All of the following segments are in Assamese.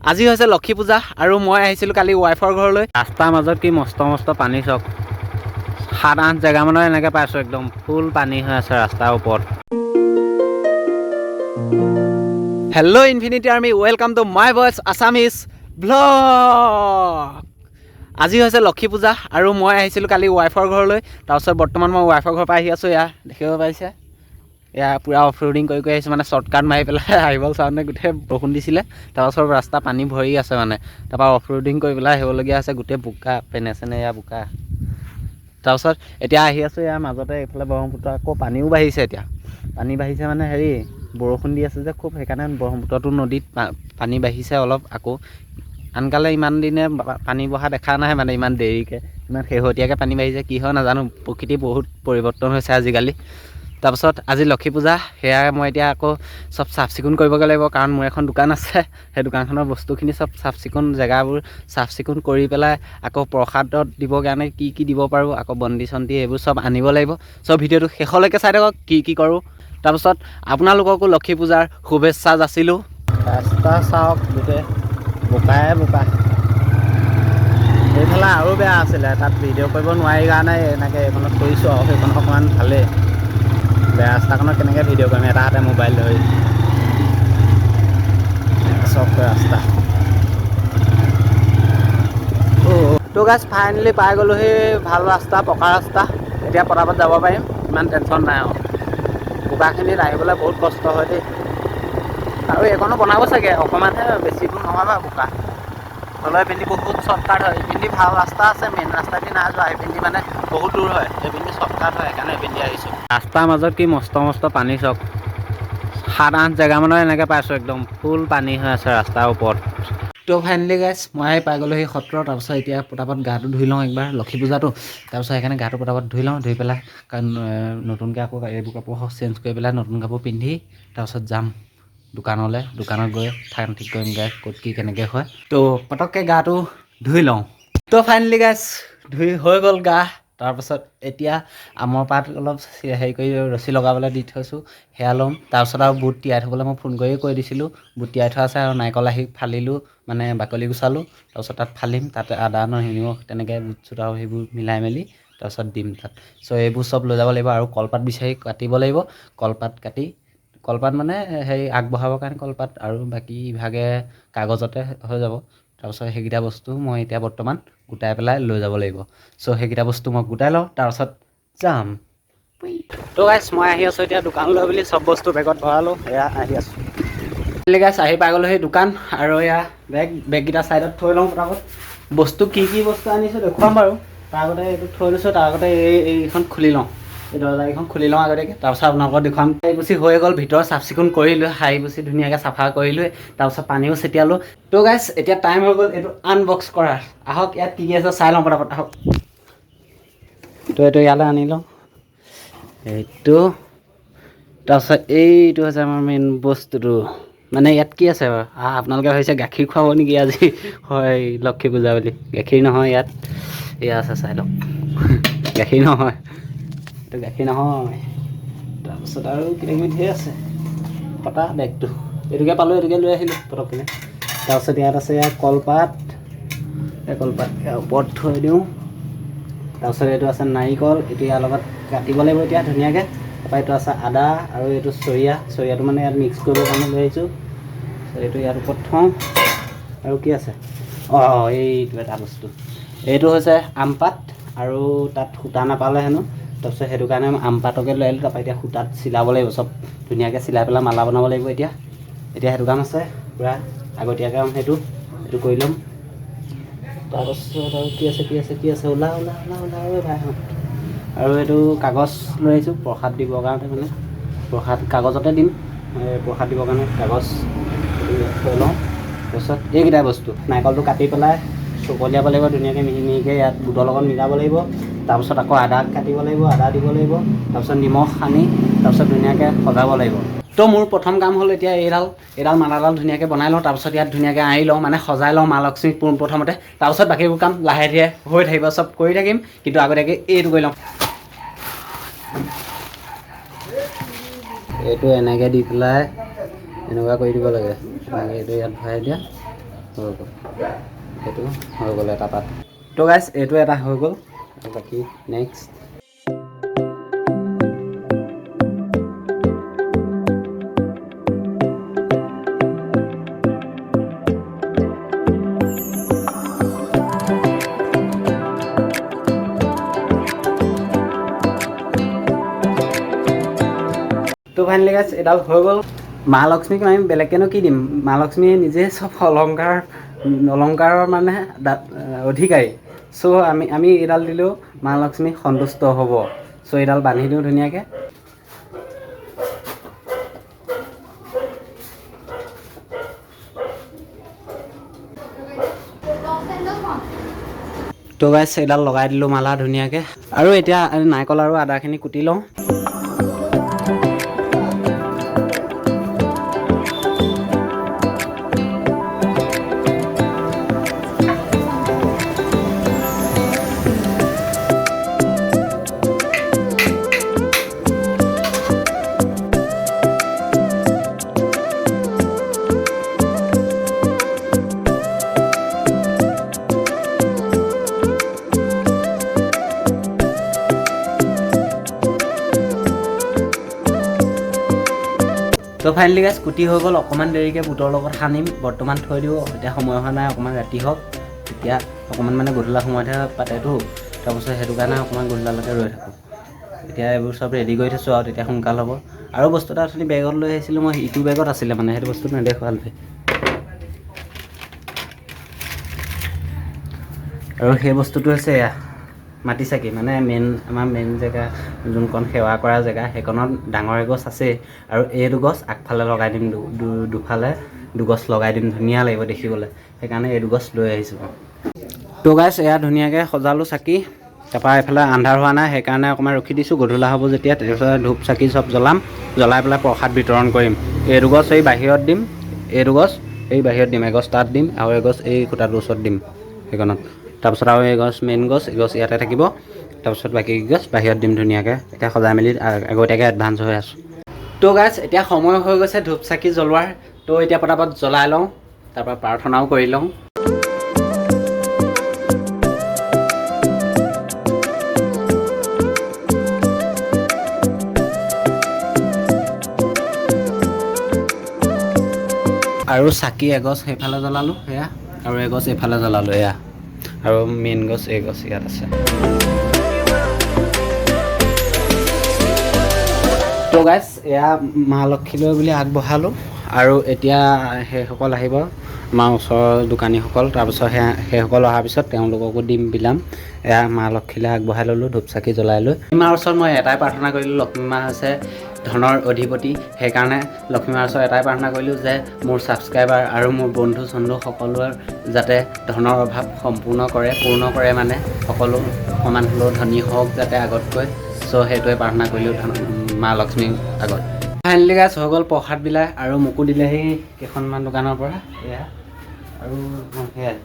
আজি হৈছে লক্ষী পূজা আৰু মই আহিছিলোঁ কালি ৱাইফৰ ঘৰলৈ। ৰাস্তাৰ মাজত কি মস্ত মস্ত পানী চক 7-8 জেগামানৰ এনেকৈ পাইছোঁ, একদম ফুল পানী হৈ আছে ৰাস্তাৰ ওপৰত। Hello' infinity army, welcome to my voice Assamese blog. আজি হৈছে লক্ষী পূজা আৰু মই আহিছিলোঁ কালি ৱাইফৰ ঘৰলৈ। তাৰপিছত বৰ্তমান মই ৱাইফৰ ঘৰৰ পৰা আহি আছোঁ। এয়া দেখিব পাৰিছে, এয়া পূৰা অফ ৰোডিং কৰি আহিছোঁ, মানে শ্বৰ্টকাট মাৰি পেলাই আহিবলৈ চাওঁতে গোটেই বৰষুণ দিছিলে। তাৰপাছত ৰাস্তা পানী ভৰি আছে মানে, তাৰপৰা অফ ৰোডিং কৰি পেলাই আহিবলগীয়া আছে, গোটেই বোকা পেনে চেনে এয়া বোকা। তাৰপাছত এতিয়া আহি আছোঁ ইয়াৰ মাজতে, এইফালে ব্ৰহ্মপুত্ৰ আকৌ পানীও বাঢ়িছে। এতিয়া পানী বাঢ়িছে মানে হেৰি বৰষুণ দি আছে যে খুব, সেইকাৰণে ব্ৰহ্মপুত্ৰটো নদীত পানী বাঢ়িছে অলপ আকৌ। আনকালে ইমান দিনে পানী বঢ়া দেখা নাই, মানে ইমান দেৰিকৈ ইমান শেহতীয়াকৈ পানী বাঢ়িছে, কি হয় নাজানো। প্ৰকৃতি বহুত পৰিৱৰ্তন হৈছে আজিকালি। তাৰপাছত আজি লক্ষী পূজা, সেয়া মই এতিয়া আকৌ চব চাফ চিকুণ কৰিবগৈ লাগিব, কাৰণ মোৰ এখন দোকান আছে। সেই দোকানখনৰ বস্তুখিনি চব চাফ চিকুণ, জেগাবোৰ চাফ চিকুণ কৰি পেলাই আকৌ প্ৰসাদত দিবৰ কাৰণে কি কি দিব পাৰোঁ, আকৌ বন্তি চন্তি এইবোৰ চব আনিব লাগিব। চব ভিডিঅ'টো শেষলৈকে চাই থাকক কি কি কৰোঁ। তাৰপাছত আপোনালোককো লক্ষী পূজাৰ শুভেচ্ছা যাচিলোঁ। ৰাস্তা চাওক, গোটেই বোকাই বোকা। এইফালে আৰু বেয়া আছিলে, তাত ভিডিঅ' কৰিব নোৱাৰি কাৰণে এনেকৈ এইখনত কৰিছোঁ আৰু। সেইখন অকণমান ভালেই, বেয়া ৰাস্তাখনত কেনেকৈ ভিডিঅ' কৰিম এটা হাতে মোবাইল ধৰি। চব ৰাস্তা তো গাইছ, ফাইনেলি পাই গ'লোহি ভাল ৰাস্তা, পকা ৰাস্তা। এতিয়া পটাপট যাব পাৰিম, ইমান টেনশ্যন নাই আৰু। বোকাখিনিত আহিবলৈ বহুত কষ্ট হয় দেই, আৰু এইখনো বনাব চাগে অকণমানহে, বেছি দূৰ নহয় বাৰু বোকা। তলৰ এইপিনে বহুত শ্বৰ্টকাট হয়, এইপিনে ভাল ৰাস্তা আছে, মেইন ৰাস্তাদি নাই যোৱা। এইপিনে মানে বহুত দূৰ হয়, এইপিনে শ্বৰ্টকাট হয়, সেইকাৰণে এইপিনে আহিছোঁ। ৰাস্তাৰ মাজত কি মস্ত মস্ত পানী চক 7-8 জেগামানৰ এনেকৈ পাইছোঁ, একদম ফুল পানী হৈ আছে ৰাস্তাৰ ওপৰত। তো ফাইনেলি গাইছ, মই পাই গ'লোঁ সেই সত্ৰ। তাৰপিছত এতিয়া পটাপট গাটো ধুই লওঁ, একবাৰ লক্ষী পূজাটো। তাৰপিছত সেইকাৰণে গাটো পটাপট ধুই লওঁ, ধুই পেলাই কাৰণ নতুনকৈ আকৌ এইবোৰ কাপোৰ চেঞ্জ কৰি পেলাই নতুন কাপোৰ পিন্ধি তাৰপিছত যাম দোকানলৈ। দোকানত গৈ ঠাই ঠিক কৰিমগৈ ক'ত কি কেনেকৈ হয়। তো পটককৈ গাটো ধুই লওঁ। তো ফাইনেলি গাইছ, ধুই হৈ গ'ল গা। তাৰপাছত এতিয়া আমৰ পাত অলপ হেৰি কৰি ৰছী লগাবলৈ দি থৈছোঁ, সেয়া ল'ম। তাৰপিছত আৰু বুট তিয়াই থ'বলৈ মই ফোন কৰিয়ে কৈ দিছিলোঁ, বুট তিয়াই থোৱা আছে। আৰু নাৰিকল আহি ফালিলোঁ, মানে বাকলি গুচালোঁ। তাৰপিছত তাত ফালিম, তাতে আদা নিমখ তেনেকৈ বুট চুট আৰু সেইবোৰ মিলাই মেলি তাৰপিছত দিম তাত। চ' এইবোৰ চব লৈ যাব লাগিব, আৰু কলপাত বিচাৰি কাটিব লাগিব। কলপাত কাটি, কলপাত মানে হেৰি আগবঢ়াবৰ কাৰণে কলপাত, আৰু বাকী ইভাগে কাগজতে হৈ যাব। তাৰপিছত সেইকেইটা বস্তু মই এতিয়া বৰ্তমান গোটাই পেলাই লৈ যাব লাগিব। চ' সেইকেইটা বস্তু মই গোটাই লওঁ, তাৰপিছত যাম। তো গাইছ, মই আহি আছোঁ এতিয়া দোকানলৈ বুলি, চব বস্তু বেগত ভৰালোঁ। এয়া আহি আছোঁ গাইছ, আহি পাই গ'লোঁ সেই দোকান। আৰু এয়া বেগকেইটা ছাইডত থৈ লওঁ পটাপট। বস্তু কি কি বস্তু আনিছোঁ দেখুৱাম বাৰু। তাৰ আগতে এইটো থৈ লৈছোঁ, তাৰ আগতে এইখন খুলি লওঁ, এই দৰ্জাকেইখন খুলি লওঁ আগতীয়াকৈ। তাৰপিছত আপোনালোকক দেখুৱাম। সাৰি পুচি হৈ গ'ল, ভিতৰ চাফ চিকুণ কৰিলোঁ, সাৰি পুচি ধুনীয়াকৈ চাফা কৰিলোঁ। তাৰপিছত পানীও ছটিয়ালোঁ। তো গাইছ, এতিয়া টাইম হৈ গ'ল এইটো আনবক্স কৰাৰ। আহক ইয়াত কি কি আছে চাই লওঁ পটাপট, আহক। তো এইটো ইয়ালৈ আনি লওঁ, এইটো। তাৰপিছত এইটো হৈছে আমাৰ মেইন বস্তুটো, মানে ইয়াত কি আছে বাৰু। আপোনালোকে ভাবিছে গাখীৰ খুৱাব নেকি আজি, হয় লক্ষী পূজা বুলি। গাখীৰ নহয় ইয়াত, এয়া আছে চাই লওক। গাখীৰ নহয়, এইটো গাখীৰ নহয়। তাৰপিছত আৰু কিবাকিবি ধেৰ আছে। ফটা বেগটো, এইটোকে পালোঁ, এইটোকে লৈ আহিলোঁ পটককৈ। তাৰপিছত ইয়াত আছে কলপাত, এই কলপাত ইয়াৰ ওপৰত থৈ দিওঁ। তাৰপিছত এইটো আছে নাৰিকল, এইটো ইয়াৰ লগত কাটিব লাগিব এতিয়া ধুনীয়াকৈ। তাৰপৰা এইটো আছে আদা, আৰু এইটো চৰিয়াটো মানে ইয়াত মিক্স কৰিবৰ কাৰণে লৈ আহিছোঁ। এইটো ইয়াৰ ওপৰত থওঁ। আৰু কি আছে, অঁ এইটো এটা বস্তু, এইটো হৈছে আমপাত। আৰু তাত সূতা নাপালে হেনো, তাৰপিছত সেইটো কাৰণে আম পাতকে লৈ আহিলোঁ। তাৰপৰা এতিয়া সূতাত চিলাব লাগিব, চব ধুনীয়াকৈ চিলাই পেলাই মালা বনাব লাগিব। এতিয়া সেইটো কাম আছে পূৰা আগতীয়াকৈ, সেইটো কৰি ল'ম। তাৰপাছত আৰু কি আছে ওলা ভাই। আৰু এইটো কাগজ লৈ আহিছোঁ প্ৰসাদ দিবৰ কাৰণে, মানে প্ৰসাদ কাগজতে দিম। প্ৰসাদ দিবৰ কাৰণে কাগজ থৈ লওঁ। তাৰপিছত এইকেইটাই বস্তু, নাৰিকলটো কাটি পেলাই চকলিয়াব লাগিব ধুনীয়াকৈ মিহি মিহিকৈ, ইয়াত বুটৰ লগত মিলাব লাগিব। তাৰপিছত আকৌ আদা কাটিব লাগিব, আদা দিব লাগিব। তাৰপিছত নিমখ সানি তাৰপিছত ধুনীয়াকৈ সজাব লাগিব। তো মোৰ প্ৰথম কাম হ'ল এতিয়া এইডাল মালাডাল ধুনীয়াকৈ বনাই লওঁ। তাৰপিছত ইয়াত ধুনীয়াকৈ আঁৰি লওঁ, মানে সজাই লওঁ মা লক্ষ্মীক প্ৰথমতে। তাৰপিছত বাকীবোৰ কাম লাহে ধীৰে হৈ থাকিব, চব কৰি থাকিম। কিন্তু আগতীয়াকৈ এইটো কৰি লওঁ। এইটো এনেকৈ দি পেলাই এনেকুৱা কৰি দিব লাগে। এইটো ইয়াত ভৰাই দিয়া, হৈ গ'ল, সেইটো হৈ গ'ল এটা পাত। তো গাইছ এইটো এটা হৈ গ'ল, আৰু বাকী নেক্সট তো ফাইনেলি গাইছ এডাল হৈ গ'ল। মা লক্ষ্মীক আমি বেলেগকেনো কি দিম, মা লক্ষ্মীয়ে নিজে চব অলংকাৰৰ মানে অধিকাৰী। চ' আমি এইডাল দিলেও মা লক্ষ্মী সন্তুষ্ট হ'ব। চ' এইডাল বান্ধি দিওঁ ধুনীয়াকৈ। তো গাইছ এইডাল লগাই দিলোঁ মালা ধুনীয়াকৈ। আৰু এতিয়া নাৰিকল আৰু আদাখিনি কুটি লওঁ। তো ফাইনেলি গাইছ কুটি হৈ গ'ল। অকণমান দেৰিকৈ বুটৰ লগত সানিম, বৰ্তমান থৈ দিওঁ, এতিয়া সময় হোৱা নাই, অকণমান ৰাতি হওক। এতিয়া অকণমান মানে গধূলা সময়তহে পাতেতো, তাৰপিছত সেইটো কাৰণে অকণমান গধূলালৈকে ৰৈ থাকোঁ। এতিয়া এইবোৰ চব ৰেডি কৰি থৈছোঁ আৰু তেতিয়া সোনকাল হ'ব। আৰু বস্তু এটা অথনি বেগত লৈ আহিছিলোঁ মই, ইটো বেগত আছিলে মানে, সেইটো বস্তু নেদেখুৱালোৱে। আৰু সেই বস্তুটো হৈছে এয়া মাটি চাকি, মানে আমাৰ মেইন জেগা যোনখন সেৱা কৰা জেগা, সেইখনত ডাঙৰ এগছ আছেই। আৰু এইটো গছ আগফালে লগাই দিম, দুফালে দুগছ লগাই দিম, ধুনীয়া লাগিব দেখিবলৈ। সেইকাৰণে এইটো গছ লৈ আহিছোঁ। তো গাইছ এয়া ধুনীয়াকৈ সজালোঁ চাকি। তাৰপৰা এইফালে আন্ধাৰ হোৱা নাই, সেইকাৰণে অকণমান ৰখি দিছোঁ। গধূলা হ'ব যেতিয়া, তাৰপিছত ধূপ চাকি চব জ্বলাই পেলাই প্ৰসাদ বিতৰণ কৰিম। এইটো গছ এই বাহিৰত দিম, এইটো গছ এই বাহিৰত দিম, এগছ তাত দিম, আৰু এগছ এই খুঁটাটোৰ ওচৰত দিম সেইখনত। তাৰপিছত আৰু এই গছ মেইন গছ, এই গছ ইয়াতে থাকিব। তাৰপিছত বাকী গছ বাহিৰত দিম ধুনীয়াকৈ। এতিয়া সজাই মেলি আগতীয়াকৈ এডভান্স হৈ আছোঁ। তো গাইছ এতিয়া সময় হৈ গৈছে ধূপ চাকি জ্বলোৱাৰ। তো এতিয়া পটাপট জ্বলাই লওঁ, তাৰপৰা প্ৰাৰ্থনাও কৰি লওঁ। আৰু চাকি এগছ সেইফালে জ্বলালোঁ সেয়া, আৰু এগছ এইফালে জ্বলালোঁ এয়া, আৰু মেইন গছ এই গছ ইয়াত আছে। তো গাইছ এয়া মা লক্ষ্মীলৈ বুলি আগবঢ়ালোঁ। আৰু এতিয়া সেইসকল আহিব, আমাৰ ওচৰৰ দোকানীসকল। তাৰপিছত সেইসকল অহাৰ পিছত তেওঁলোককো বিলাম। এয়া মা লক্ষ্মীলৈ আগবঢ়াই ল'লোঁ ধূপ চাকি জ্বলাই লৈ। মাৰ ওচৰত মই এটাই প্ৰাৰ্থনা কৰিলোঁ, লক্ষ্মী মা হৈছে ধনৰ অধিপতি। সেইকাৰণে লক্ষ্মী মাৰ ওচৰত এটাই প্ৰাৰ্থনা কৰিলোঁ যে মোৰ ছাবস্ক্ৰাইবাৰ আৰু মোৰ বন্ধু সকলোৰে যাতে ধনৰ অভাৱ পূৰ্ণ কৰে মানে, সকলো সমান হ'লেও ধনী হওক যাতে আগতকৈ। চ' সেইটোৱে প্ৰাৰ্থনা কৰিলোঁ মা লক্ষ্মীৰ আগত। ফাইনেলি গাইছ হৈ গ'ল প্ৰসাদ বিলাই, আৰু মোকো দিলেহি কেইখনমান দোকানৰ পৰা এয়া, আৰু সেয়াই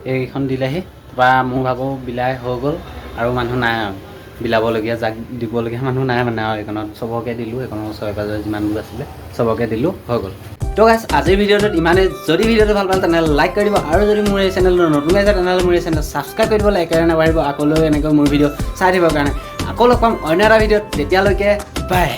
এইকেইখন দিলেহি। তাৰপৰা মোৰ ভাগো বিলাই হৈ গ'ল, আৰু মানুহ নাই আৰু বিলাবলগীয়া, যাক দিবলগীয়া মানুহ নাই মানে। আৰু এইখনত চবকে দিলোঁ, এইখনৰ ওচৰে পাঁজৰে যিমানবোৰ আছিলে চবকে দিলোঁ, হৈ গ'ল। তো গাইছ আজিৰ ভিডিঅ'টোত ইমানেই। যদি ভিডিঅ'টো ভাল পালে তেনেহ'লে লাইক কৰি দিব, আৰু যদি মোৰ এই চেনেলটো নতুন আছে তেনেহ'লে মোৰ এই চেনেল ছাবস্ক্ৰাইব কৰি দিবলৈ একেবাৰে নাপাহৰিব। আকৌ এনেকৈ মোৰ ভিডিঅ' চাই থাকিবৰ কাৰণে। আকৌ লগ পাম অন্য এটা ভিডিঅ'ত, তেতিয়ালৈকে বাই।